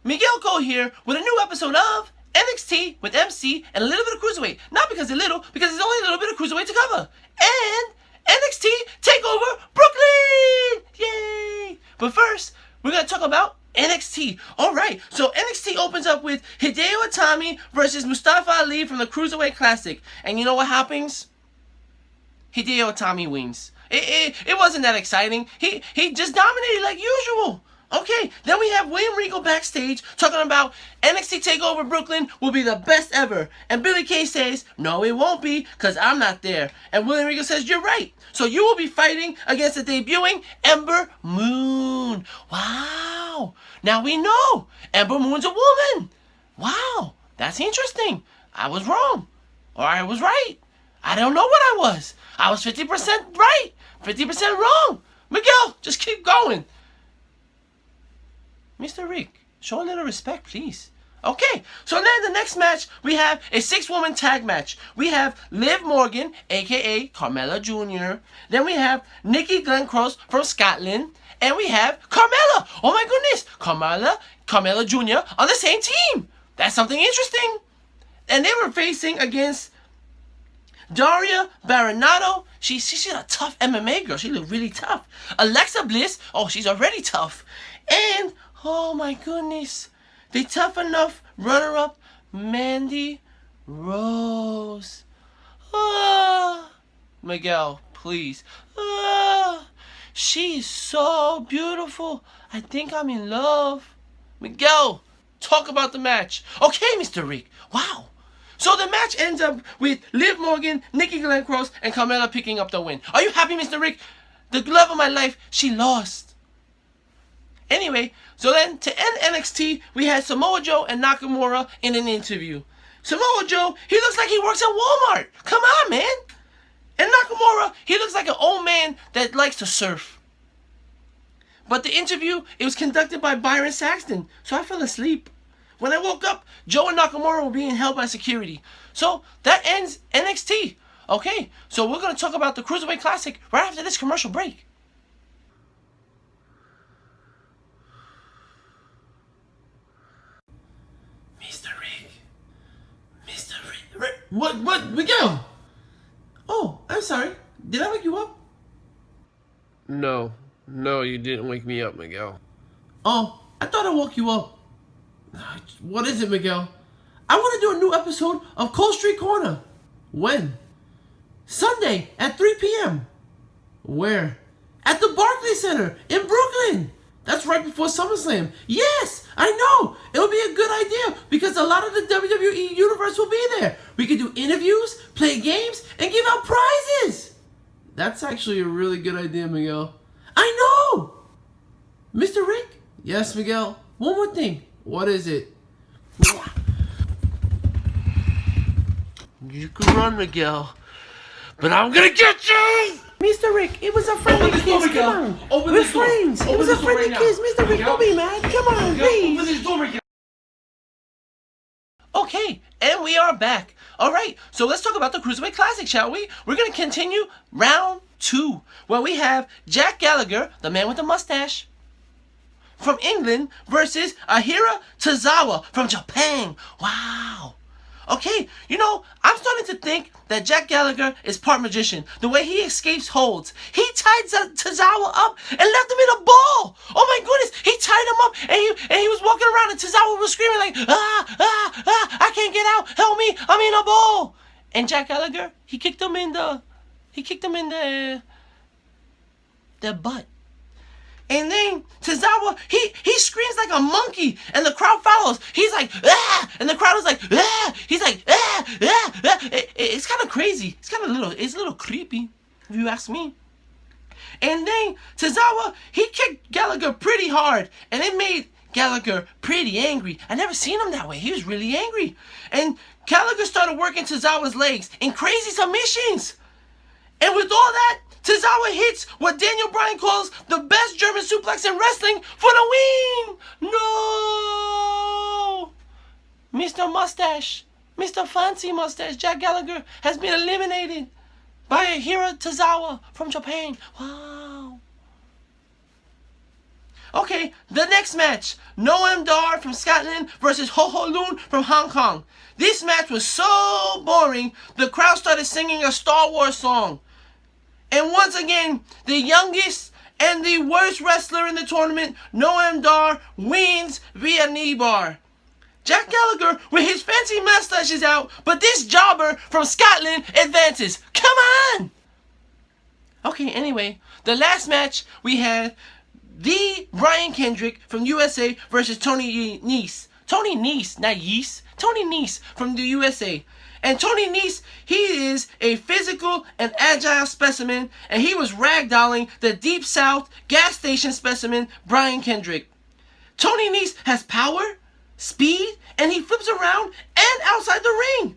Miguel Cole here with a new episode of NXT with MC and a little bit of CruiserWeight. Not because it's little, because there's only a little bit of CruiserWeight to cover. And NXT Takeover Brooklyn! Yay! But first, we're going to talk about NXT. Alright, so NXT opens up with Hideo Itami versus Mustafa Ali from the CruiserWeight Classic. And you know what happens? Hideo Itami wins. It wasn't that exciting. He just dominated like usual. Okay, then we have William Regal backstage talking about NXT Takeover Brooklyn will be the best ever. And Billy Kay says, no, it won't be, because I'm not there. And William Regal says, you're right. So you will be fighting against the debuting Ember Moon. Wow. Now we know Ember Moon's a woman. Wow. That's interesting. I was wrong. Or I was right. I don't know what I was. I was 50% right, 50% wrong. Miguel, just keep going. Mr. Rick, show a little respect, please. Okay, so then the next match, we have a 6-woman tag match. We have Liv Morgan, a.k.a. Carmella Jr. Then we have Nikki Glencross from Scotland. And we have Carmella. Oh my goodness, Carmella Jr. on the same team. That's something interesting. And they were facing against Daria Baronato. She's a tough MMA girl. She looked really tough. Alexa Bliss. Oh, she's already tough. And oh my goodness, the tough enough runner-up, Mandy Rose. Miguel, please. She is so beautiful. I think I'm in love. Miguel, talk about the match. Okay, Mr. Rick. Wow. So the match ends up with Liv Morgan, Nikki Glencross, and Carmella picking up the win. Are you happy, Mr. Rick? The love of my life, she lost. Anyway, so then to end NXT, we had Samoa Joe and Nakamura in an interview. Samoa Joe, he looks like he works at Walmart. Come on, man. And Nakamura, he looks like an old man that likes to surf. But the interview, it was conducted by Byron Saxton, so I fell asleep. When I woke up, Joe and Nakamura were being held by security. So that ends NXT. Okay, so we're going to talk about the CruiserWeight Classic right after this commercial break. Mr. Rick. What, Miguel? Oh, I'm sorry. Did I wake you up? No, you didn't wake me up, Miguel. Oh, I thought I woke you up. What is it, Miguel? I want to do a new episode of Cold Street Corner. When? Sunday at 3 p.m. Where? At the Barclays Center in Brooklyn. That's right before SummerSlam. Yes, I know. It would be a good idea because a lot of the WWE Universe will be there. We could do interviews, play games, and give out prizes. That's actually a really good idea, Miguel. I know. Mr. Rick? Yes, Miguel. One more thing. What is it? You can run, Miguel, but I'm gonna get you! Mr. Rick, it was a friendly kiss, come on. We're friends. It was a friendly kiss, Mr. Rick, don't be mad. Come on, please. Open this door, Miguel. Okay, and we are back. Alright, so let's talk about the Cruiserweight Classic, shall we? We're gonna continue round 2, where we have Jack Gallagher, the man with the mustache, from England versus Akira Tozawa from Japan. Wow. Okay, you know, I'm starting to think that Jack Gallagher is part magician. The way he escapes holds. He tied Tozawa up and left him in a ball. Oh my goodness, he tied him up and he was walking around and Tozawa was screaming like, I can't get out, help me, I'm in a ball. And Jack Gallagher, he kicked him in the butt. And then Tozawa, he screams like a monkey, and the crowd follows. He's like, ah! And the crowd is like, ah! He's like, ah! Ah! Ah! It's kind of crazy. It's a little creepy, if you ask me. And then Tozawa, he kicked Gallagher pretty hard, and it made Gallagher pretty angry. I never seen him that way. He was really angry. And Gallagher started working Tozawa's legs in crazy submissions. And with all that, Tozawa hits what Daniel Bryan calls the best German suplex in wrestling for the win! No! Mr. Mustache, Mr. Fancy Mustache, Jack Gallagher has been eliminated by Akira Tozawa from Japan. Wow. Okay, the next match. Noam Dar from Scotland versus Ho Ho Lun from Hong Kong. This match was so boring, the crowd started singing a Star Wars song. And once again, the youngest and the worst wrestler in the tournament, Noam Dar, wins via knee bar. Jack Gallagher with his fancy mustache is out, but this jobber from Scotland advances. Come on! Okay, anyway, the last match we had the Brian Kendrick from USA versus Tony Nese. Tony Nese, not Yeast. Tony Nese from the USA. And Tony Nese, he is a physical and agile specimen, and he was ragdolling the Deep South gas station specimen, Brian Kendrick. Tony Nese has power, speed, and he flips around and outside the ring.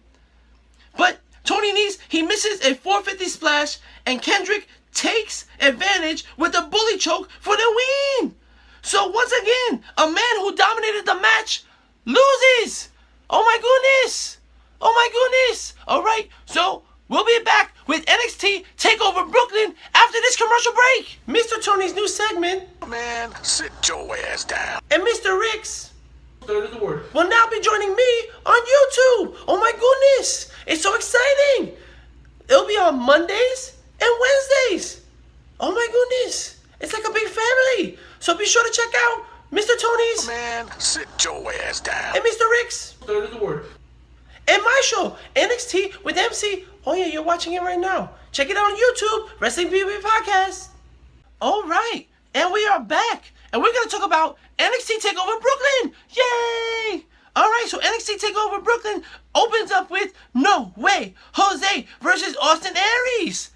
But Tony Nese, he misses a 450 splash, and Kendrick takes advantage with the bully choke for the win. So once again, a man who dominated the match loses. Oh my goodness. Oh my goodness. Alright, so we'll be back with NXT Takeover Brooklyn after this commercial break. Mr. Tony's new segment. Man, sit your ass down. And Mr. Rick's Third of the word. will now be joining me on YouTube. Oh my goodness. It's so exciting. It'll be on Mondays and Wednesdays. Oh my goodness. It's like a big family. So be sure to check out Mr. Tony's Man, sit your ass down. and Mr. Rick's Third of the word. and my show, NXT with MC. Oh yeah, you're watching it right now. Check it out on YouTube, Wrestling BB Podcast. All right, and we are back, and we're gonna talk about NXT Takeover Brooklyn. Yay! All right, so NXT Takeover Brooklyn opens up with No Way Jose versus Austin Aries.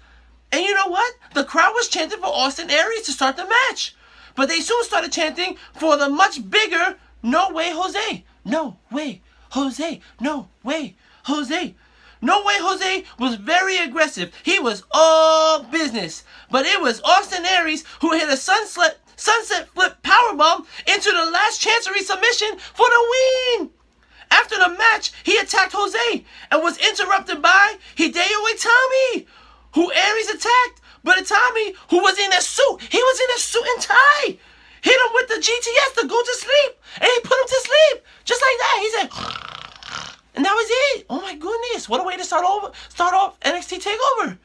And you know what? The crowd was chanting for Austin Aries to start the match, but they soon started chanting for the much bigger No Way Jose. No Way Jose, No Way Jose. No Way Jose was very aggressive. He was all business. But it was Austin Aries who hit a sunset flip powerbomb into the last chancery submission for the win. After the match, he attacked Jose and was interrupted by Hideo Itami, who Aries attacked. But Itami, who was in a suit, he was in a suit and tie, hit him with the GTS to go to sleep. And he put him to sleep. Just like that. He said, and that was it. Oh my goodness. What a way to start off NXT TakeOver.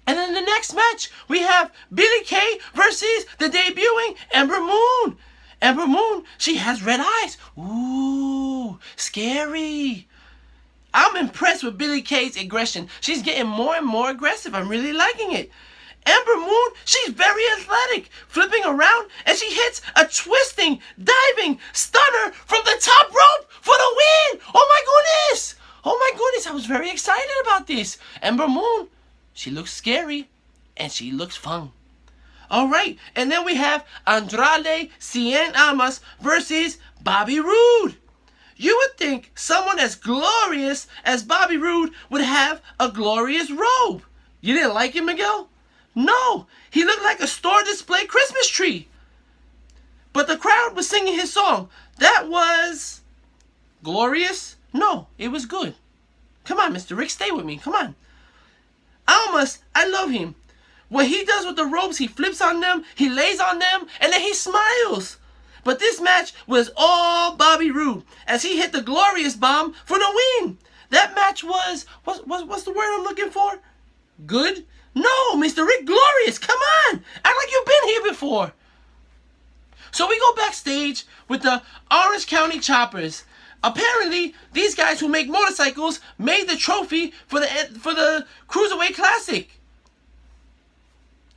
And then the next match, we have Billie Kay versus the debuting Ember Moon. Ember Moon, she has red eyes. Ooh, scary. I'm impressed with Billie Kay's aggression. She's getting more and more aggressive. I'm really liking it. Ember Moon, she's very athletic, flipping around, and she hits a twisting, diving stunner from the top rope for the win. Oh my goodness. Oh my goodness, I was very excited about this. Ember Moon, she looks scary, and she looks fun. All right, and then we have Andrade Cien Almas versus Bobby Roode. You would think someone as glorious as Bobby Roode would have a glorious robe. You didn't like it, Miguel? No, he looked like a store display Christmas tree. But the crowd was singing his song. That was glorious? No, it was good. Come on, Mr. Rick, stay with me. Come on. Almas, I love him. What he does with the ropes, he flips on them, he lays on them, and then he smiles. But this match was all Bobby Roode as he hit the glorious bomb for the win. That match was, what's the word I'm looking for? Good? No, Mr. Rick, glorious. Come on. Act like you've been here before. So we go backstage with the Orange County Choppers. Apparently, these guys who make motorcycles made the trophy for the CruiserWeight Classic.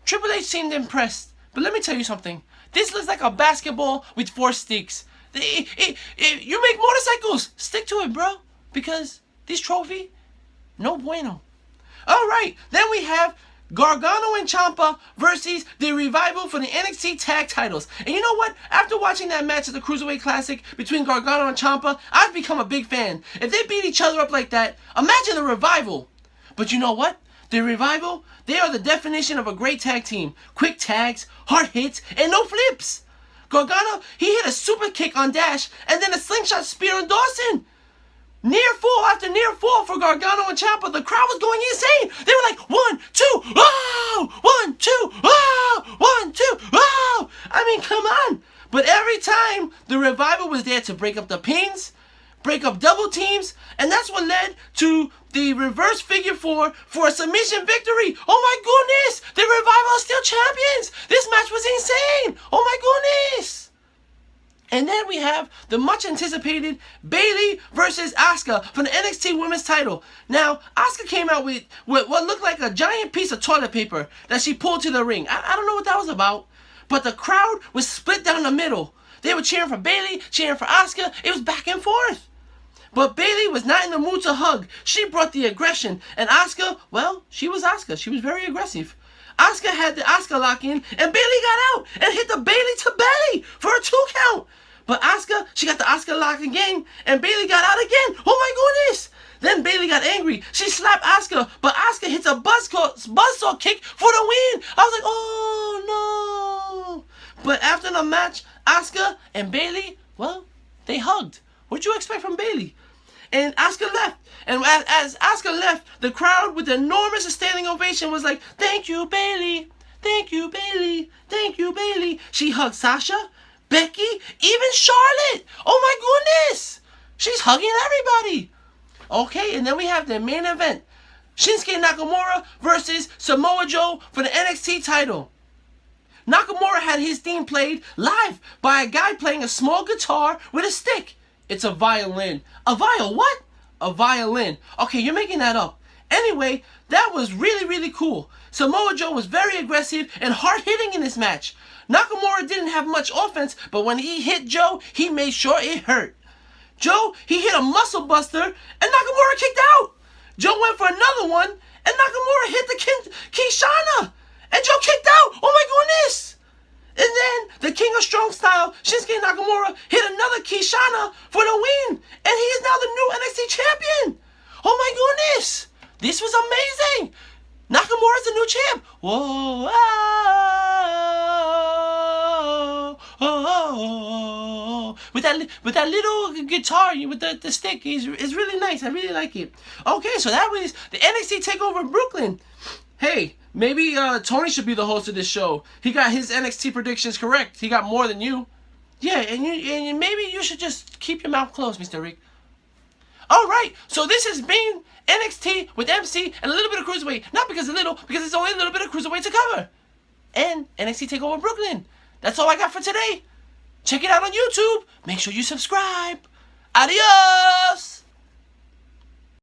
Triple H seemed impressed, but let me tell you something. This looks like a basketball with 4 sticks. You make motorcycles. Stick to it, bro. Because this trophy, no bueno. All right, then we have Gargano and Ciampa versus the Revival for the NXT Tag Titles. And you know what? After watching that match at the Cruiserweight Classic between Gargano and Ciampa, I've become a big fan. If they beat each other up like that, imagine the Revival. But you know what? The Revival, they are the definition of a great tag team. Quick tags, hard hits, and no flips. Gargano, he hit a super kick on Dash and then a slingshot spear on Dawson. Near fall after near fall for Gargano and Ciampa. The crowd was going insane. They were like, 1, 2, oh! 1, 2, oh! 1, 2, oh! I mean, come on. But every time, the Revival was there to break up the pins, break up double teams, and that's what led to the reverse figure four for a submission victory. Oh my goodness! The Revival are still champions! This match was insane! Oh my goodness! And then we have the much anticipated Bayley versus Asuka for the NXT Women's title. Now, Asuka came out with what looked like a giant piece of toilet paper that she pulled to the ring. I don't know what that was about, but the crowd was split down the middle. They were cheering for Bayley, cheering for Asuka. It was back and forth. But Bayley was not in the mood to hug. She brought the aggression. And Asuka, well, she was Asuka. She was very aggressive. Asuka had the Asuka lock in, and Bayley got out and hit the Bayley to belly for a 2 count. But Asuka, she got the Asuka lock again, and Bayley got out again. Oh my goodness! Then Bayley got angry. She slapped Asuka, but Asuka hits a buzzsaw kick for the win. I was like, oh no! But after the match, Asuka and Bayley, well, they hugged. What'd you expect from Bayley? And Asuka left. And as Asuka left, the crowd with the enormous standing ovation was like, thank you, Bayley. Thank you, Bayley. Thank you, Bayley. She hugged Sasha, Becky, even Charlotte. Oh my goodness. She's hugging everybody. Okay, and then we have the main event. Shinsuke Nakamura versus Samoa Joe for the NXT title. Nakamura had his theme played live by a guy playing a small guitar with a stick. It's a violin. A what? A violin. Okay, you're making that up. Anyway, that was really, really cool. Samoa Joe was very aggressive and hard-hitting in this match. Nakamura didn't have much offense, but when he hit Joe, he made sure it hurt. Joe, he hit a muscle buster, and Nakamura kicked out. Joe went for another one, and Nakamura hit the Kishana, and Joe kicked out. Oh my goodness! And then the King of Strong Style, Shinsuke Nakamura, hit another Kishana for the win, and he is now the new NXT champion. Oh my goodness! This was amazing. Nakamura's the new champ. Whoa! With that little guitar with the stick is really nice. I really like it. Okay, so that was the NXT Takeover Brooklyn. Hey, maybe Tony should be the host of this show. He got his NXT predictions correct. He got more than you. Yeah, and maybe you should just keep your mouth closed, Mr. Rick. All right, so this has been NXT with MC and a little bit of CruiserWeight. Not because because it's only a little bit of CruiserWeight to cover. And NXT Takeover Brooklyn. That's all I got for today. Check it out on YouTube. Make sure you subscribe. Adios!